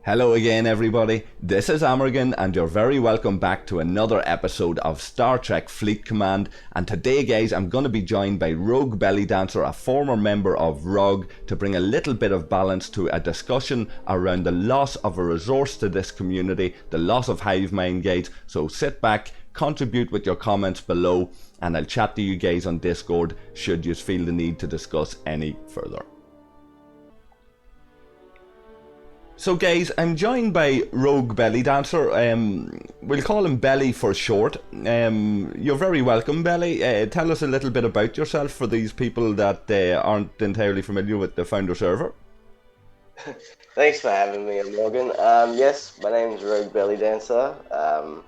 Hello again everybody, this is Amorgin and you're very welcome back to another episode of Star Trek Fleet Command. And today guys, I'm going to be joined by RogueBellyDancer, a former member of Rogue, to bring a little bit of balance to a discussion around the loss of a resource to this community, the loss of Hivemind Gates. So sit back, contribute with your comments below, and I'll chat to you guys on Discord should you feel the need to discuss any further. So guys, I'm joined by RogueBellyDancer. We'll call him Belly for short. You're very welcome, Belly. Tell us a little bit about yourself for these people that aren't entirely familiar with the founder server. Thanks for having me, Amorgin. Yes, my name's RogueBellyDancer.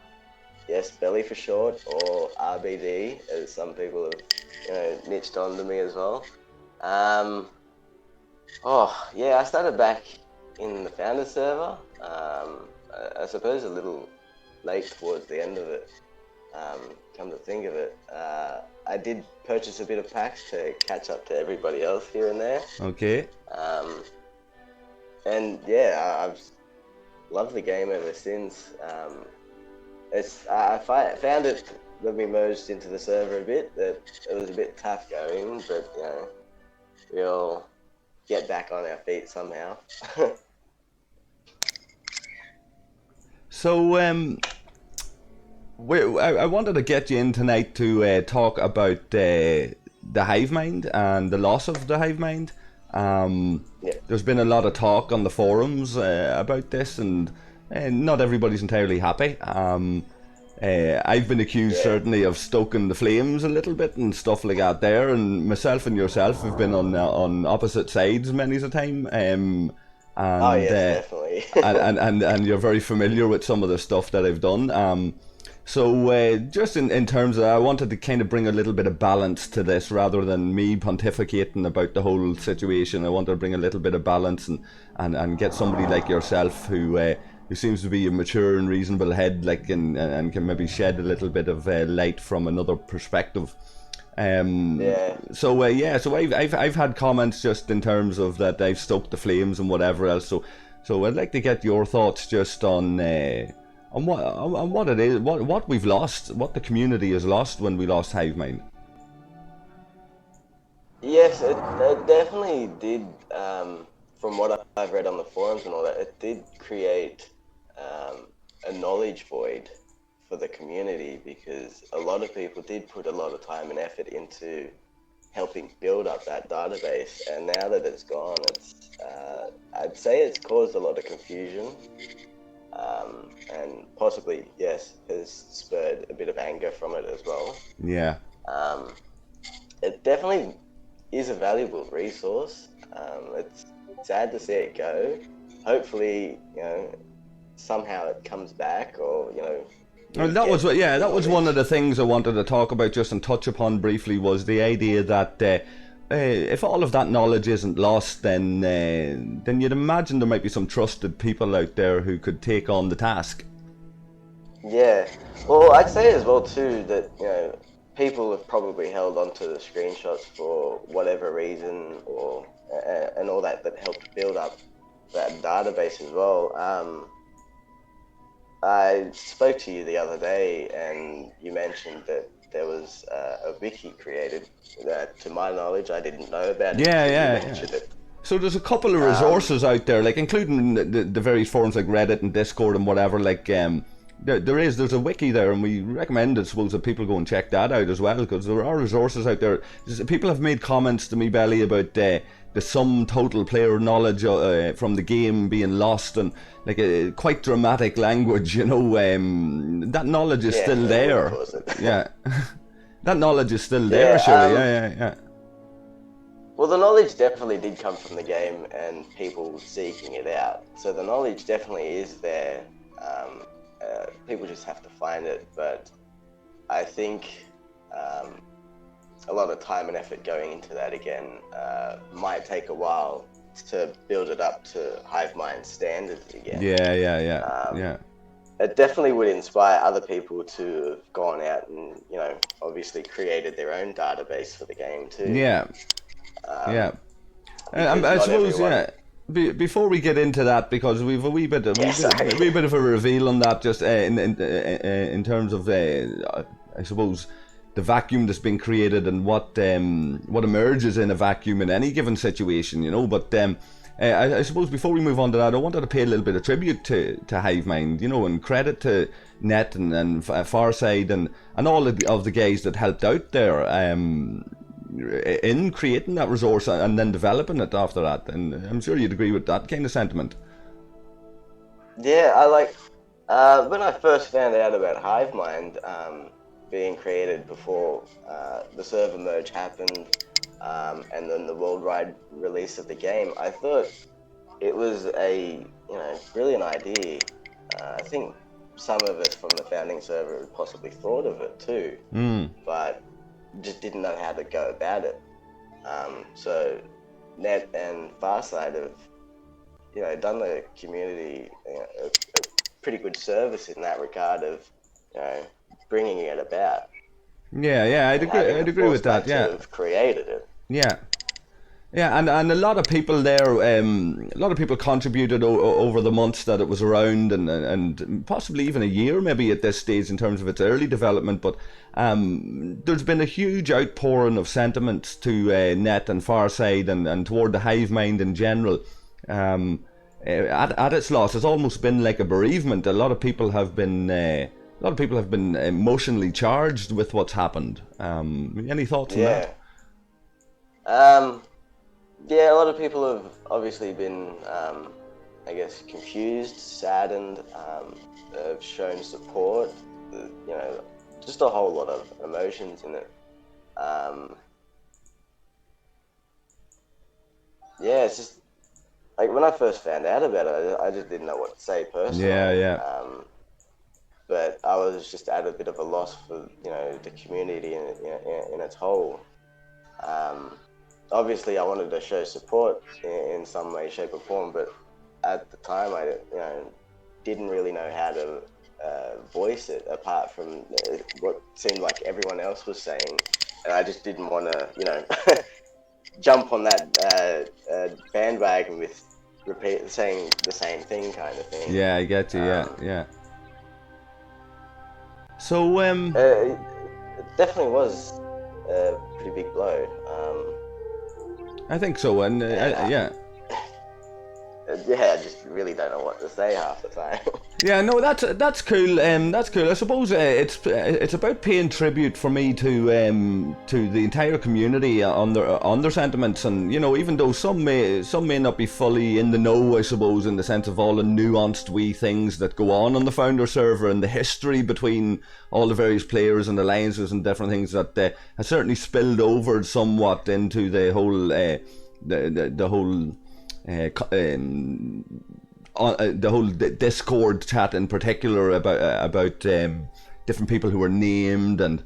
Yes, Belly for short, or RBD, as some people have niched on to me as well. I started back in the founder server, I suppose a little late towards the end of it, come to think of it. I did purchase a bit of packs to catch up to everybody else here and there. Okay. And yeah, I've loved the game ever since. I found it when we merged into the server a bit, that it was a bit tough going, but we'll get back on our feet somehow. So, I wanted to get you in tonight to talk about the Hivemind and the loss of the Hivemind. There's been a lot of talk on the forums about this, and not everybody's entirely happy. I've been accused certainly of stoking the flames a little bit and stuff like that there, and myself and yourself have been on opposite sides many a time. Definitely. and you're very familiar with some of the stuff that I've done. So just in terms of, I wanted to kind of bring a little bit of balance to this rather than me pontificating about the whole situation. I wanted to bring a little bit of balance and get somebody like yourself who seems to be a mature and reasonable head, and can maybe shed a little bit of light from another perspective. So I've had comments just in terms of that I've stoked the flames and whatever else. So I'd like to get your thoughts just on what it is, what we've lost, what the community has lost when we lost Hivemind. Yes, it definitely did. From what I've read on the forums and all that, it did create a knowledge void for the community, because a lot of people did put a lot of time and effort into helping build up that database, and now that it's gone, it's I'd say it's caused a lot of confusion, and possibly has spurred a bit of anger from it as well. It definitely is a valuable resource. It's sad to see it go. Hopefully somehow it comes back, or Well, that was one of the things I wanted to talk about just and touch upon briefly, was the idea that if all of that knowledge isn't lost, then you'd imagine there might be some trusted people out there who could take on the task. Yeah, well, I'd say as well too that people have probably held onto the screenshots for whatever reason, or and all that helped build up that database as well. I spoke to you the other day, and you mentioned that there was a wiki created that, to my knowledge, I didn't know about. Yeah. So there's a couple of resources out there, like including the various forums like Reddit and Discord and whatever. Like there's a wiki there, and we recommend, I suppose, that people go and check that out as well, because there are resources out there. People have made comments to me, Belly, about the sum total player knowledge from the game being lost, and like quite dramatic language, that knowledge is still there. That knowledge is still there, surely. Yeah. Well, the knowledge definitely did come from the game and people seeking it out, so the knowledge definitely is there. People just have to find it, but I think a lot of time and effort going into that again might take a while to build it up to Hivemind standards again. Yeah. It definitely would inspire other people to have gone out and obviously created their own database for the game too. I suppose before we get into that, because we've a wee bit of a reveal on that, just in terms of I suppose the vacuum that's been created and what emerges in a vacuum in any given situation, you know. But I suppose before we move on to that, I wanted to pay a little bit of tribute to Hivemind, you know, and credit to Net and Farside and all of the guys that helped out there in creating that resource and then developing it after that. And I'm sure you'd agree with that kind of sentiment. Yeah, I like when I first found out about Hivemind being created before the server merge happened, and then the worldwide release of the game. I thought it was a brilliant idea. I think some of us from the founding server had possibly thought of it too, but just didn't know how to go about it. So Net and Farside have done the community a pretty good service in that regard of bringing it about. Yeah, I'd agree with that. Yeah, have created it. Yeah, and a lot of people there, a lot of people contributed over the months that it was around, and possibly even a year maybe at this stage in terms of its early development. But there's been a huge outpouring of sentiments to Net and Farside and toward the Hivemind in general. At its loss, it's almost been like a bereavement. A lot of people have been emotionally charged with what's happened. Any thoughts on that? Yeah, a lot of people have obviously been, I guess, confused, saddened, have shown support, just a whole lot of emotions in it. Yeah, it's just, like, when I first found out about it, I just didn't know what to say personally. Yeah. But I was just at a bit of a loss for, the community in its whole. Obviously, I wanted to show support in some way, shape, or form, but at the time, I didn't really know how to voice it apart from what seemed like everyone else was saying, and I just didn't want to, jump on that bandwagon with saying the same thing, kind of thing. Yeah, I get you. Yeah. So it definitely was a pretty big blow. I think so, and yeah. Yeah, I just really don't know what to say half the time. Yeah, no, that's cool. That's cool. I suppose it's about paying tribute for me to the entire community on their sentiments, and even though some may not be fully in the know, I suppose, in the sense of all the nuanced wee things that go on the founder server and the history between all the various players and alliances and different things that has certainly spilled over somewhat into the whole the whole Discord chat in particular about different people who were named and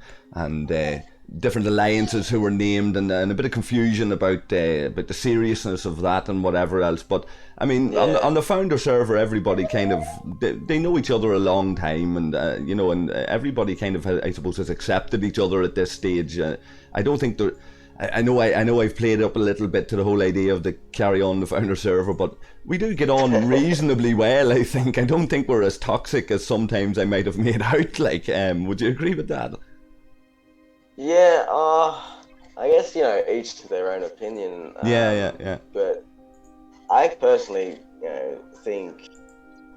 different alliances who were named and a bit of confusion about the seriousness of that and whatever else. But I mean, on the founder server, everybody kind of they know each other a long time, and and everybody kind of I suppose has accepted each other at this stage. I don't think there. I know I've played up a little bit to the whole idea of the carry on the founder server, but we do get on reasonably well, I think. I don't think we're as toxic as sometimes I might have made out. Like, would you agree with that? Yeah, I guess, each to their own opinion. Yeah. But I personally, think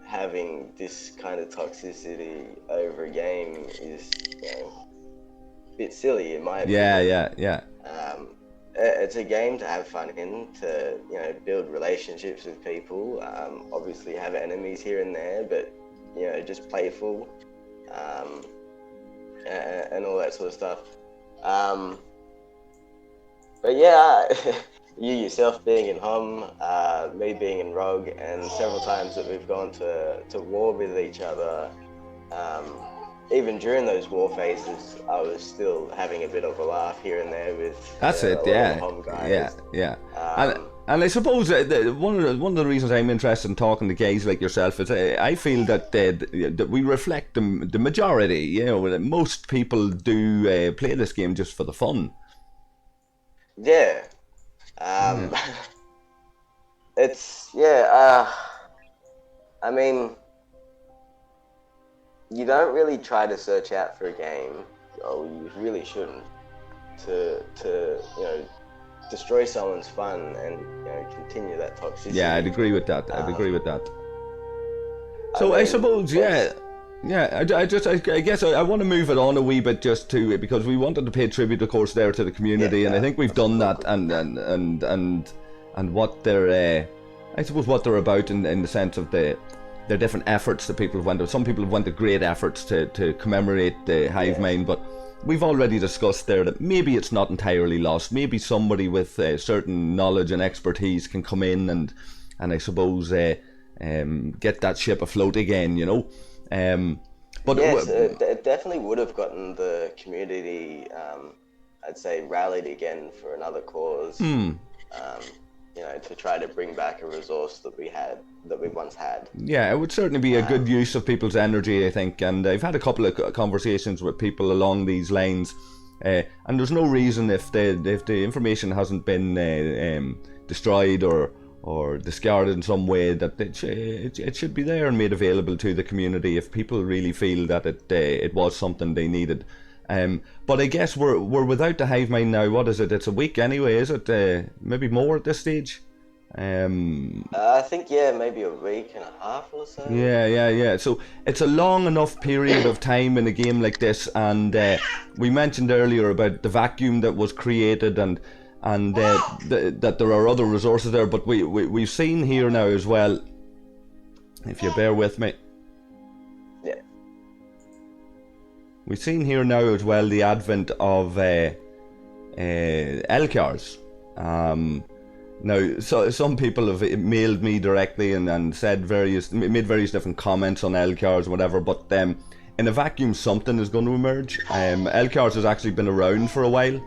having this kind of toxicity over a game is, a bit silly in my opinion. Yeah. It's a game to have fun in, to build relationships with people. Obviously have enemies here and there, but just playful, and all that sort of stuff. But yeah, you yourself being in Hum, me being in Rogue, and several times that we've gone to war with each other. Even during those war phases, I was still having a bit of a laugh here and there with Hum guys. Yeah. And I suppose one of the reasons I'm interested in talking to guys like yourself is I feel that we reflect the majority. That most people do play this game just for the fun. Yeah. It's I mean, you don't really try to search out for a game, or you really shouldn't, to destroy someone's fun and continue that toxicity. Yeah, I'd agree with that. So I mean, suppose, I guess I want to move it on a wee bit just to, because we wanted to pay tribute, of course, there to the community, and I think we've done that, and what they're, I suppose what they're about in the sense of their different efforts that people have went to. Some people have went to great efforts to commemorate the Hivemind, but we've already discussed there that maybe it's not entirely lost. Maybe somebody with certain knowledge and expertise can come in and I suppose get that ship afloat again, But yes, it definitely would have gotten the community, I'd say, rallied again for another cause. To try to bring back a resource that we once had. Yeah, it would certainly be a good use of people's energy, I think. And I've had a couple of conversations with people along these lines, and there's no reason if the information hasn't been destroyed or discarded in some way that it should be there and made available to the community if people really feel that it was something they needed. But I guess we're without the Hivemind now. What is it? It's a week anyway, is it? Maybe more at this stage? I think, maybe a week and a half or so. Yeah. So it's a long enough period of time in a game like this, and we mentioned earlier about the vacuum that was created, and that there are other resources there. But we've seen here now as well, if you bear with me. Yeah. We've seen here now as well the advent of LCARs. Now, so some people have mailed me directly and made various different comments on LCARs and whatever, but in a vacuum something is going to emerge. LCARs has actually been around for a while,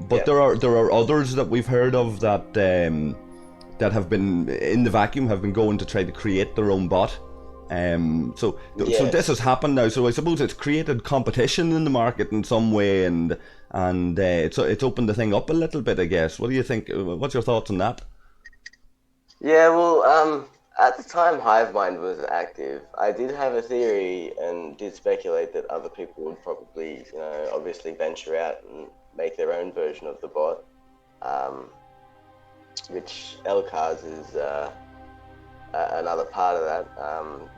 but there are others that we've heard of that have been in the vacuum, have been going to try to create their own bot. So this has happened now. So I suppose it's created competition in the market in some way, and it's opened the thing up a little bit, I guess. What do you think? What's your thoughts on that? Yeah, well, at the time Hivemind was active, I did have a theory and did speculate that other people would probably, obviously venture out and make their own version of the bot, which LCARS is another part of that.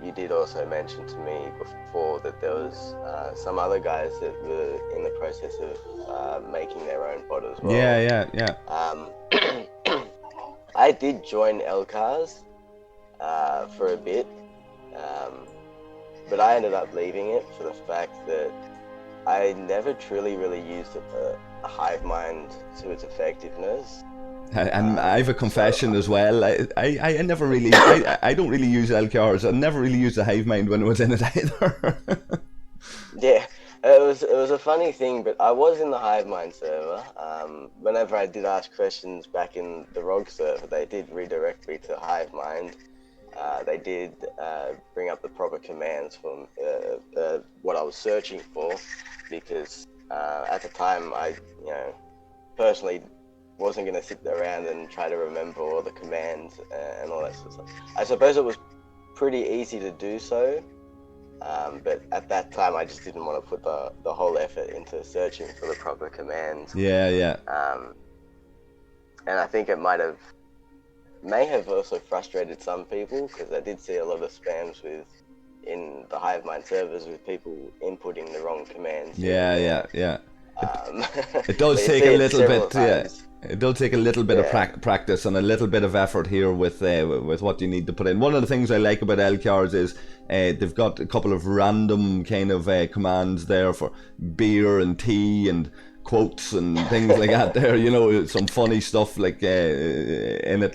You did also mention to me before that there was some other guys that were in the process of making their own bot as well. Yeah. I did join LCARS for a bit, but I ended up leaving it for the fact that I never truly really used a Hivemind to its effectiveness. And I have a confession as well. I never really, I don't really use LCRs. I never really used the Hivemind when it was in it either. Yeah, it was a funny thing, but I was in the Hivemind server. Whenever I did ask questions back in the Rogue server, they did redirect me to Hivemind. They did bring up the proper commands from what I was searching for, because at the time I, personally wasn't going to sit around and try to remember all the commands and all that sort of stuff. I suppose it was pretty easy to do so, but at that time I just didn't want to put the whole effort into searching for the proper commands. Yeah. And I think it may have also frustrated some people, because I did see a lot of spams in the Hivemind servers with people inputting the wrong commands. Yeah. It does take a little bit, It does take a little bit of practice and a little bit of effort here with what you need to put in. One of the things I like about LCARs is they've got a couple of random kind of commands there for beer and tea and quotes and things like that there, some funny stuff like in it,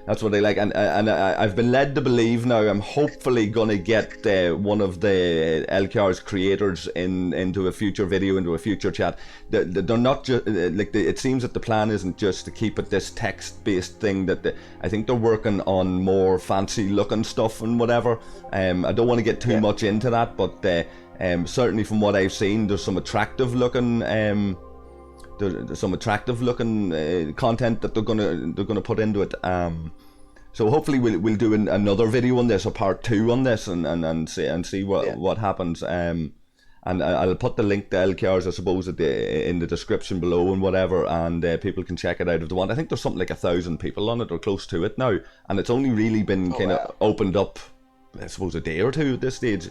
that's what I like, and I've been led to believe now I'm hopefully gonna get one of the LCAR's creators into a future video, into a future chat. They're not just it seems that the plan isn't just to keep it this text-based thing, that I think they're working on more fancy looking stuff and whatever. I don't want to get too much into that, but certainly from what I've seen, there's some attractive looking there's some attractive looking content that they're gonna put into it. So hopefully we'll do another video on this, a part 2 on this, and see what happens. And I'll put the link to LKRs, I suppose, in the description below and whatever, and people can check it out if they want. I think there's something like 1,000 people on it or close to it now, and it's only really been kind of opened up, I suppose, a day or two at this stage.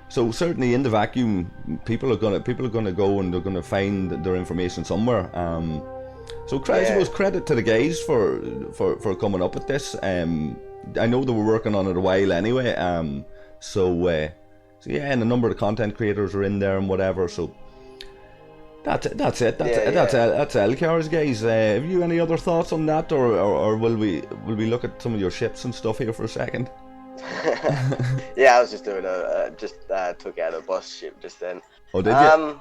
So certainly in the vacuum, people are gonna go and they're gonna find their information somewhere. So I suppose credit to the guys for coming up with this. I know they were working on it a while anyway. So yeah, and a number of content creators are in there and whatever. So that's it. That's LKRs, guys. Have you any other thoughts on that, or will we look at some of your ships and stuff here for a second? Yeah, I was just doing took out a boss ship just then. Oh, did you?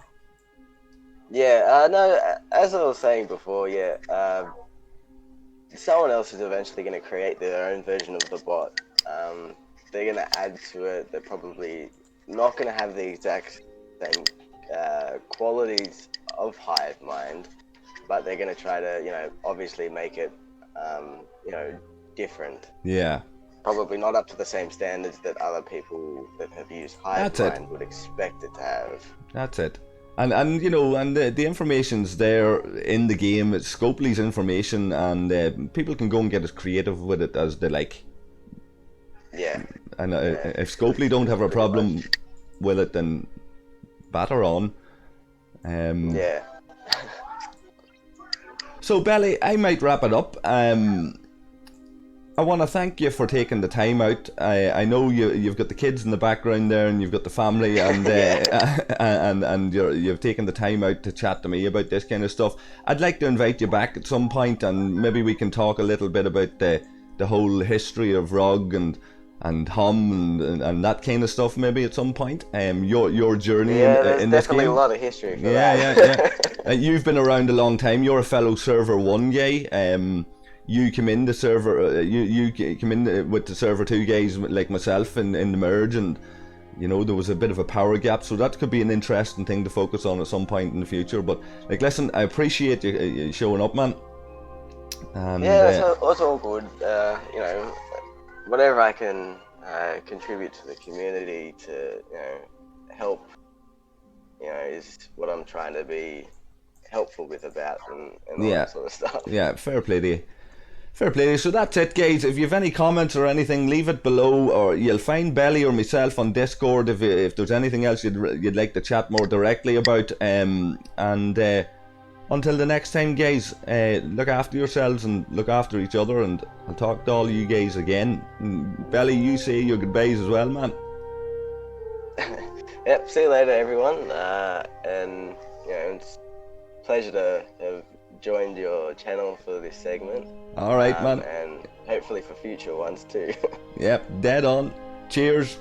No, as I was saying before, someone else is eventually going to create their own version of the bot. They're going to add to it. They're probably not going to have the exact same qualities of Hivemind, but they're going to try to, obviously make it, different. Yeah. Probably not up to the same standards that other people that have used Hivemind would expect it to have. That's it. And the information's there in the game. It's Scopely's information, and people can go and get as creative with it as they like. Yeah. And if Scopely don't have a problem with it, then batter on. Yeah. So Belly, I might wrap it up. I want to thank you for taking the time out. I know you've got the kids in the background there, and you've got the family, and and you've taken the time out to chat to me about this kind of stuff. I'd like to invite you back at some point, and maybe we can talk a little bit about the whole history of Rogue and Hum and that kind of stuff. Maybe at some point. Your journey in this game. Definitely a lot of history. For that. You've been around a long time. You're a fellow Server 1 guy. You came in the server. You came in with the Server 2 guys like myself in the merge, and there was a bit of a power gap. So that could be an interesting thing to focus on at some point in the future. But listen, I appreciate you showing up, man. And, it's all good. Whatever I can contribute to the community to help, is what I'm trying to be helpful with about and all that sort of stuff. Yeah, fair play to you. Fair play. So that's it, guys. If you have any comments or anything, leave it below, or you'll find Belly or myself on Discord if there's anything else you'd like to chat more directly about. And until the next time, guys, look after yourselves and look after each other, and I'll talk to all you guys again. Belly, you say your goodbyes as well, man. Yep, see you later, everyone. And it's a pleasure to have joined your channel for this segment. Alright, man. And hopefully for future ones too. Yep, dead on. Cheers.